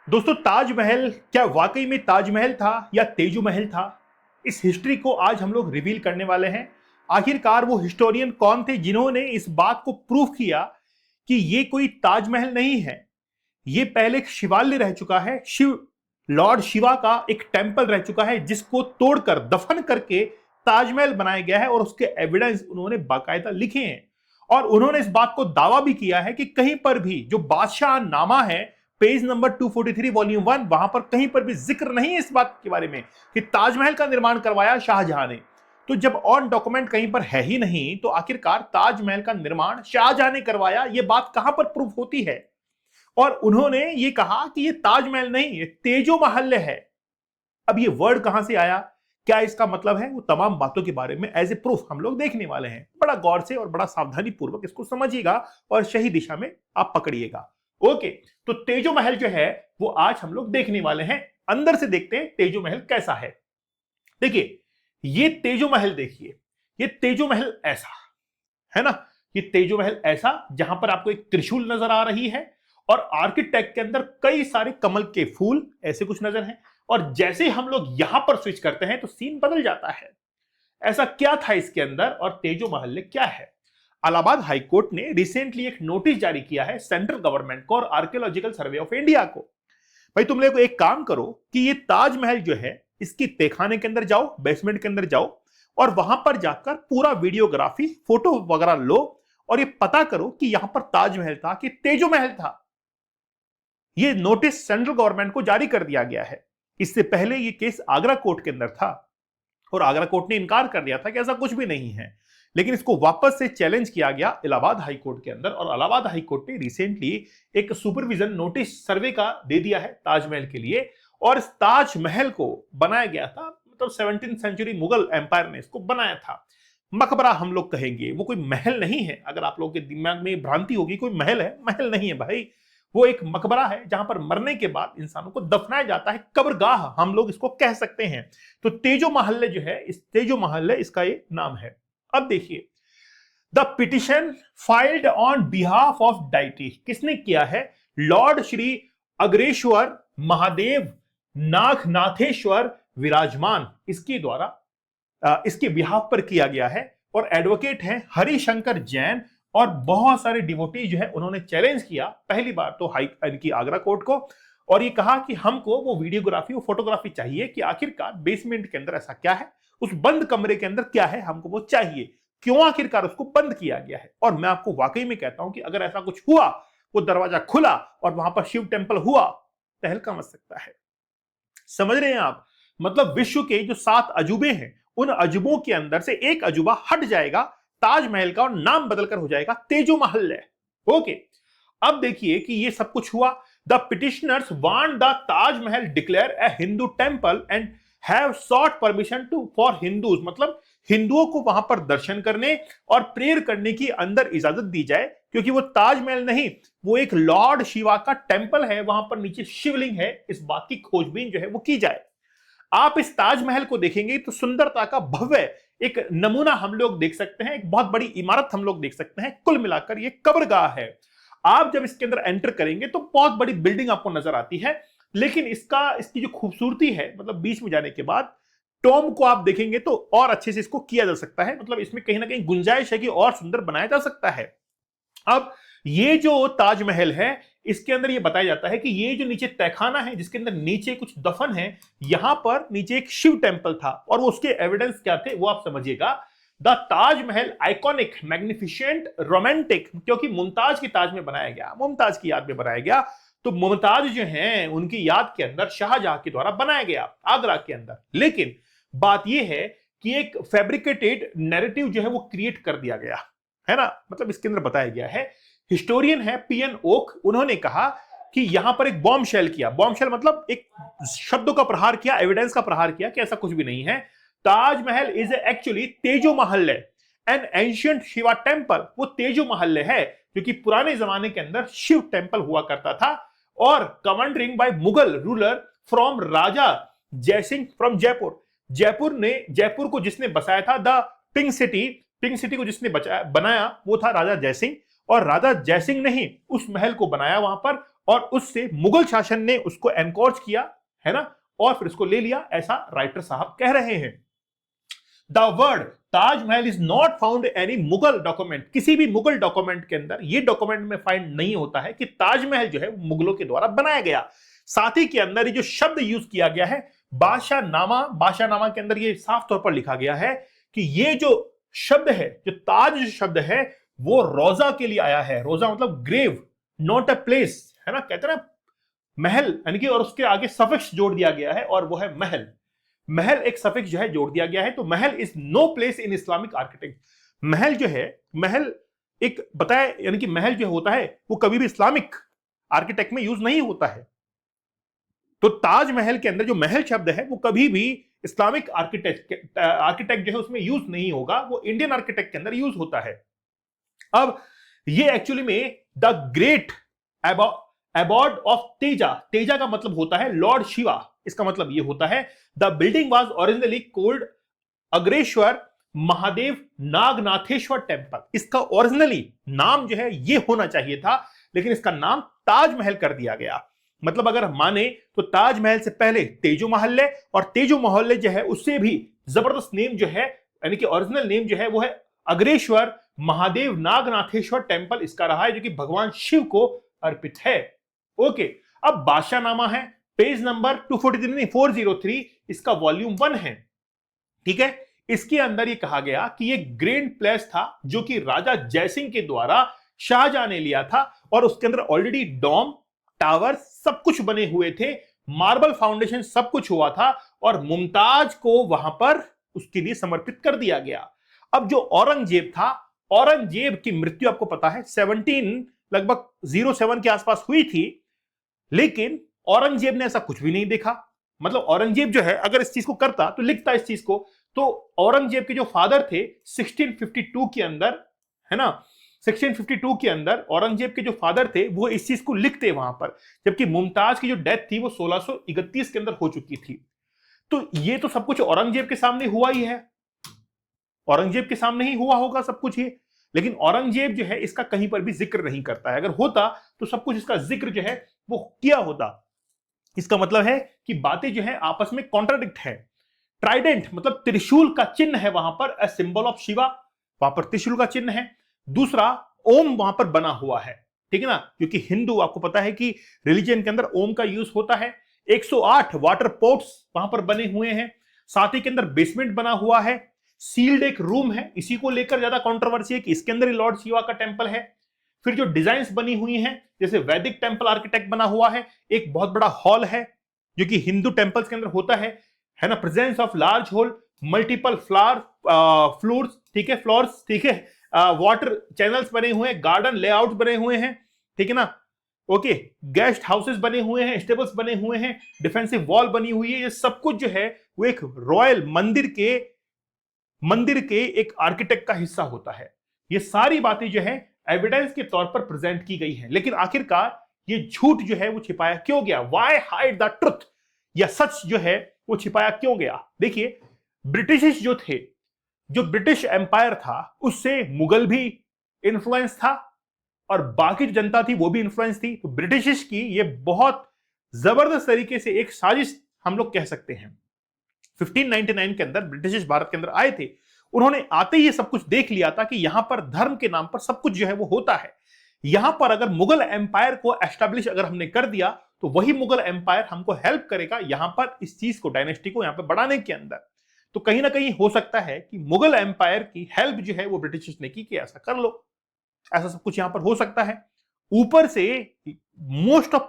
दोस्तों, ताजमहल क्या वाकई में ताजमहल था या तेजो महल था? इस हिस्ट्री को आज हम लोग रिवील करने वाले हैं। आखिरकार वो हिस्टोरियन कौन थे जिन्होंने इस बात को प्रूफ किया कि ये कोई ताजमहल नहीं है, ये पहले एक शिवालय रह चुका है, शिव लॉर्ड शिवा का एक टेंपल रह चुका है जिसको तोड़कर दफन करके ताजमहल बनाया गया है और उसके एविडेंस उन्होंने बाकायदा लिखे हैं। और उन्होंने इस बात को दावा भी किया है कि कहीं पर भी जो बादशाह नामा है, पेज नंबर 243 वॉल्यूम 1, वहां पर कहीं पर भी जिक्र नहीं है इस बात के बारे में कि ताजमहल का निर्माण करवाया शाहजहां ने। तो जब ऑन डॉक्यूमेंट कहीं पर है ही नहीं तो आखिरकार ताजमहल का निर्माण शाहजहां ने करवाया, यह बात कहां पर प्रूफ होती है? और उन्होंने ये कहा कि ये ताजमहल नहीं, ये तेजो महल है। अब ये वर्ड कहां से आया, क्या इसका मतलब है, वो तमाम बातों के बारे में एज ए प्रूफ हम लोग देखने वाले हैं। बड़ा गौर से और बड़ा सावधानी पूर्वक इसको समझिएगा और सही दिशा में आप पकड़िएगा। ओके, तो तेजो महल जो है वो आज हम लोग देखने वाले हैं। अंदर से देखते हैं तेजो महल कैसा है। देखिए, ये तेजो महल देखिए, ये तेजो महल ऐसा है ना, ये तेजो महल ऐसा जहां पर आपको एक त्रिशूल नजर आ रही है और आर्किटेक्ट के अंदर कई सारे कमल के फूल ऐसे कुछ नजर हैं। और जैसे ही हम लोग यहां पर स्विच करते हैं तो सीन बदल जाता है। ऐसा क्या था इसके अंदर और तेजो महल क्या है? इलाहाबाद हाई कोर्ट ने रिसेंटली एक नोटिस जारी किया है सेंट्रल गवर्नमेंट को और आर्कियोलॉजिकल सर्वे ऑफ इंडिया को। भाई तुम लोग एक काम करो कि ये ताजमहल जो है इसकी तहखाने के अंदर जाओ, बेसमेंट के अंदर जाओ और वहां पर जाकर पूरा वीडियोग्राफी फोटो वगैरह लो और ये पता करो कि यहां पर ताजमहल था कि तेजो महल था। ये नोटिस सेंट्रल गवर्नमेंट को जारी कर दिया गया है। इससे पहले ये केस आगरा कोर्ट के अंदर था और आगरा कोर्ट ने इनकार कर दिया था कि ऐसा कुछ भी नहीं है, लेकिन इसको वापस से चैलेंज किया गया इलाहाबाद हाई कोर्ट के अंदर। और इलाहाबाद हाई कोर्ट ने रिसेंटली एक सुपरविजन नोटिस सर्वे का दे दिया है ताजमहल के लिए। और इस ताजमहल को बनाया गया था, मतलब 17th सेंचुरी मुगल एम्पायर ने इसको बनाया था। मकबरा हम लोग कहेंगे, वो कोई महल नहीं है। अगर आप लोगों के दिमाग में भ्रांति होगी कोई महल है, महल नहीं है भाई, वो एक मकबरा है जहां पर मरने के बाद इंसानों को दफनाया जाता है, कब्रगाह हम लोग इसको कह सकते हैं। तो तेजो महल जो है, इस तेजो महल इसका ये नाम है। अब देखिए, the petition filed on behalf of deity किसने किया है? लॉर्ड श्री अग्रेश्वर महादेव नागनाथेश्वर विराजमान, इसके द्वारा इसके बिहाफ पर किया गया है। और एडवोकेट हैं हरिशंकर जैन और बहुत सारे डिवोटी जो है उन्होंने चैलेंज किया पहली बार तो हाई इनकी आगरा कोर्ट को, और ये कहा कि हमको वो वीडियोग्राफी वो फोटोग्राफी चाहिए कि आखिरकार बेसमेंट के अंदर ऐसा क्या है, उस बंद कमरे के अंदर क्या है, हमको वो चाहिए, क्यों आखिरकार उसको बंद किया गया है। और मैं आपको वाकई में कहता हूं कि अगर ऐसा कुछ हुआ, वो दरवाजा खुला और वहां पर शिव टेंपल हुआ, तहलका मच सकता है। समझ रहे हैं आप? मतलब विश्व के जो 7 अजूबे हैं, उन अजूबों के अंदर से एक अजूबा हट जाएगा ताजमहल का और नाम बदलकर हो जाएगा तेजो महल है। ओके, अब देखिए कि ये सब कुछ हुआ। The petitioners want the Taj Mahal declare a Hindu temple and have sought permission to for Hindus, मतलब हिंदुओं को वहां पर दर्शन करने और प्रेयर करने की अंदर इजाजत दी जाए, क्योंकि वो ताजमहल नहीं, वो एक लॉर्ड शिवा का टेंपल है, वहां पर नीचे शिवलिंग है, इस बात की खोजबीन जो है वो की जाए। आप इस ताजमहल को देखेंगे तो सुंदरता का भव्य एक नमूना हम लोग देख सकते हैं, एक बहुत बड़ी इमारत हम लोग देख सकते हैं। कुल मिलाकर ये कब्रगाह है। आप जब इसके अंदर एंटर करेंगे तो बहुत बड़ी बिल्डिंग आपको नजर आती है, लेकिन इसकी जो खूबसूरती है, मतलब बीच में जाने के बाद टॉम को आप देखेंगे तो और अच्छे से इसको किया जा सकता है, मतलब इसमें कहीं ना कहीं गुंजाइश है कि और सुंदर बनाया जा सकता है। अब ये जो ताजमहल है, इसके अंदर ये बताया जाता है कि ये जो नीचे तहखाना है जिसके अंदर नीचे कुछ दफन है, यहां पर नीचे एक शिव टेंपल था और वो उसके एविडेंस क्या थे वो आप समझिएगा। The Taj Mahal iconic magnificent romantic, क्योंकि मुमताज की ताज में बनाया गया, मुमताज की याद में बनाया गया, तो मुमताज जो है उनकी याद के अंदर शाहजहां के द्वारा बनाया गया आगरा के अंदर। लेकिन बात यह है कि एक फैब्रिकेटेड नैरेटिव जो है वो क्रिएट कर दिया गया है ना, मतलब इसके अंदर बताया गया है। हिस्टोरियन है पीएन ओक, उन्होंने कहा कि यहां पर एक बॉम्ब शेल किया, बॉम्ब शेल मतलब एक शब्दों का प्रहार किया, एविडेंस का प्रहार किया कि ऐसा कुछ भी नहीं है। ताजमहल इज एक्चुअली तेजो महल एन एंशिएंट शिवा टेंपल, वो तेजो महल है जो कि पुराने जमाने के अंदर शिव टेंपल हुआ करता था और commanding by Mughal ruler from Raja Jaisingh from Jaipur. Jaipur को जिसने बसाया था, द पिंक सिटी को जिसने बनाया वो था राजा जयसिंह। और राजा जयसिंह ने ही उस महल को बनाया वहां पर, और उससे मुगल शासन ने उसको एनकोर्ज किया, है ना, और फिर उसको ले लिया, ऐसा राइटर साहब कह रहे हैं। The word Taj Mahal is not found any Mughal document, किसी भी मुगल डॉक्यूमेंट के अंदर ये डॉक्यूमेंट में फाइंड नहीं होता है कि ताजमहल जो है मुगलों के द्वारा बनाया गया। साथ ही के अंदर ये जो शब्द यूज किया गया है बादशाहनामा, बादशाहनामा के अंदर ये साफ तौर पर लिखा गया है कि ये जो शब्द है, जो ताज शब्द है, वो रोजा के लिए आया है। रोजा मतलब ग्रेव, नॉट अ प्लेस, है ना, कहते हैं ना महल, यानी कि और उसके आगे सफिक्स जोड़ दिया गया है और वो है महल। महल एक सफिक्स जो है जोड़ दिया गया है, तो Mahal is no place in Islamic architect. Mahal जो है, महल एक बताया, यानी कि महल जो होता है वो कभी भी इस्लामिक आर्किटेक्ट में यूज नहीं होता है। तो ताजमहल के अंदर जो महल शब्द है वो कभी भी इस्लामिक आर्किटेक्ट जो है उसमें यूज नहीं होगा, वो इंडियन आर्किटेक्ट के अंदर यूज होता है। अब ये एक्चुअली में the great abode of Teja, Teja का मतलब होता है लॉर्ड शिवा, इसका मतलब ये होता है the building was originally called Agreshwar Mahadev Nagnatheshwar temple. इसका ओरिजिनली नाम जो है ये होना चाहिए था, लेकिन इसका नाम ताजमहल कर दिया गया। मतलब अगर माने तो ताजमहल से पहले तेजो महल है, और तेजो महल जो है उससे भी जबरदस्त नेम जो है, यानी कि ओरिजिनल नेम जो है वो है अग्रेश्वर महादेव नागनाथेश्वर टेम्पल इसका रहा है, जो कि भगवान शिव को अर्पित है। ओके, अब बादशाहनामा है, पेज नंबर 243 नहीं 403, इसका वॉल्यूम 1 है, ठीक है। इसके अंदर ये कहा गया कि ये ग्रैंड प्लेस था जो कि राजा जयसिंह के द्वारा शाहजहां ने लिया था, और उसके अंदर ऑलरेडी डॉम, टावर सब कुछ बने हुए थे, मार्बल फाउंडेशन सब कुछ हुआ था, और मुमताज को वहां पर उसके लिए समर्पित कर दिया गया। अब जो औरंगजेब था, औरंगजेब की मृत्यु आपको पता है 17 लगभग 07 के आसपास हुई थी, लेकिन औरंगजेब ने ऐसा कुछ भी नहीं देखा। मतलब औरंगजेब जो है अगर इस चीज को करता तो लिखता इस चीज को, तो औरंगजेब के जो फादर थे 1652 के अंदर, है ना, 1652 के अंदर औरंगजेब के जो फादर थे वो इस चीज को लिखते वहां पर, जबकि मुमताज की जो डेथ थी वो 1631 के अंदर हो चुकी थी। तो ये तो सब कुछ औरंगजेब के सामने हुआ ही है, औरंगजेब के सामने ही हुआ होगा सब कुछ ये, लेकिन औरंगजेब जो है इसका कहीं पर भी जिक्र नहीं करता है। अगर होता तो सब कुछ इसका जिक्र जो है वो किया होता। इसका मतलब है कि बातें जो है आपस में कॉन्ट्राडिक्ट है। ट्राइडेंट मतलब त्रिशूल का चिन्ह है वहां पर, अ सिंबल ऑफ शिवा, वहां पर त्रिशूल का चिन्ह है। दूसरा, ओम वहां पर बना हुआ है, ठीक है ना, क्योंकि हिंदू आपको पता है कि रिलीजन के अंदर ओम का यूज होता है। 108 वाटर पोर्ट्स वहां पर बने हुए हैं, साथ ही के अंदर बेसमेंट बना हुआ है, सील्ड एक रूम है, इसी को लेकर ज्यादा कंट्रोवर्सी है कि इसके अंदर ही लॉर्ड शिवा का टेंपल है। फिर जो डिजाइन्स बनी हुई हैं, जैसे वैदिक टेंपल आर्किटेक्ट बना हुआ है, एक बहुत बड़ा हॉल है जो कि हिंदू टेंपल्स के अंदर होता है ना, presence of large hall, multiple floors, ठीक है, फ्लोर्स, ठीक है, वाटर चैनल्स बने हुए हैं, गार्डन लेआउट बने हुए हैं, ठीक है ना, ओके, गेस्ट हाउसेस बने हुए हैं, स्टेबल्स बने हुए हैं, डिफेंसिव वॉल बनी हुई है। ये सब कुछ जो है वो एक रॉयल मंदिर के एक आर्किटेक्ट का हिस्सा होता है। ये सारी बातें जो है एविडेंस के तौर पर प्रेजेंट की गई हैं, लेकिन आखिरकार ये झूठ जो है वो छिपाया क्यों गया? Why hide the truth? या सच जो है वो छिपाया क्यों गया? देखिए, ब्रिटिश जो थे, जो ब्रिटिश एम्पायर था, उससे मुगल भी इन्फ्लुएंस था और बाकी जो जनता थी वो भी इन्फ्लुएंस थी। तो ब्रिटिश की ये बहुत जबरदस्त तरीके से एक साजिश हम लोग कह सकते हैं। 1599 के अंदर ब्रिटिश भारत के अंदर आए थे, उन्होंने आते ही ये सब कुछ देख लिया था कि यहां पर धर्म के नाम पर सब कुछ जो है वो होता है। यहां पर अगर मुगल एम्पायर को एस्टेब्लिश अगर हमने कर दिया तो वही मुगल एम्पायर हमको हेल्प करेगा यहां पर इस चीज को, डायनेस्टी को यहां पर बढ़ाने के अंदर। तो कहीं ना कहीं हो सकता है कि मुगल एम्पायर की हेल्प जो है वो ब्रिटिश ने की कि ऐसा कर लो, ऐसा सब कुछ यहां पर हो सकता है। ऊपर से मोस्ट ऑफ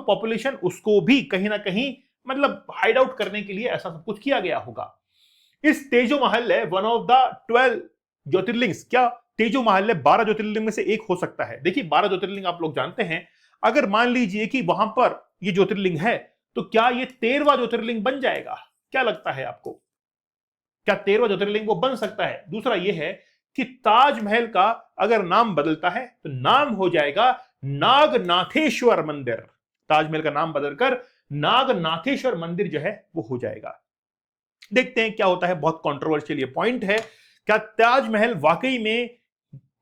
पॉपुलेशन उसको भी कहीं ना कहीं मतलब हाइड आउट करने के लिए ऐसा सब कुछ किया गया होगा। इस तेजो महल है वन ऑफ द 12 ज्योतिर्लिंग्स। क्या तेजो महल है 12 ज्योतिर्लिंग में से एक हो सकता है? देखिए 12 ज्योतिर्लिंग आप लोग जानते हैं, अगर मान लीजिए कि वहां पर ये ज्योतिर्लिंग है तो क्या ये 13वां ज्योतिर्लिंग बन जाएगा? क्या लगता है आपको, क्या 13वां ज्योतिर्लिंग वो बन सकता है? दूसरा ये है कि ताजमहल का अगर नाम बदलता है तो नाम हो जाएगा नागनाथेश्वर मंदिर। ताजमहल का नाम बदलकर नागनाथेश्वर मंदिर जो है वो हो जाएगा। देखते हैं क्या होता है। बहुत कंट्रोवर्शियल ये पॉइंट है, क्या ताजमहल वाकई में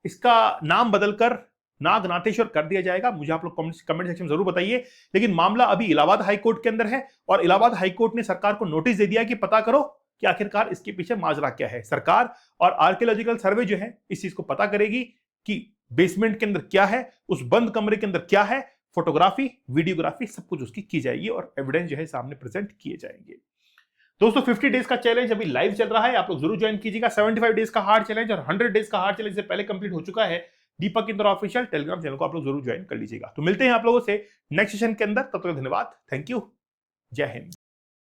इसका नाम बदलकर नागनाथेश्वर कर दिया जाएगा। मुझे आप लोग कमेंट सेक्शन में जरूर बताइए। लेकिन मामला अभी इलाहाबाद हाईकोर्ट के अंदर है और इलाहाबाद हाईकोर्ट ने सरकार को नोटिस दे दिया कि पता करो कि आखिरकार इसके पीछे माजरा क्या है। सरकार और आर्कियोलॉजिकल सर्वे जो है इस चीज को पता करेगी कि बेसमेंट के अंदर क्या है, उस बंद कमरे के अंदर क्या है। फोटोग्राफी, वीडियोग्राफी सब कुछ उसकी की जाएगी और एविडेंस जो है सामने प्रेजेंट किए जाएंगे। दोस्तों 50 डेज का चैलेंज अभी लाइव चल रहा है, आप लोग जरूर ज्वाइन कीजिएगा। 75 डेज का हार्ड चैलेंज और 100 डेज का हार्ड चैलेंज से पहले कंप्लीट हो चुका है। दीपक इंद्रा ऑफिशियल टेलीग्राम चैनल को आप लोग जरूर ज्वाइन कर लीजिएगा। तो मिलते हैं आप लोगों से नेक्स्ट सेशन के अंदर, तब तक धन्यवाद, थैंक यू, जय हिंद।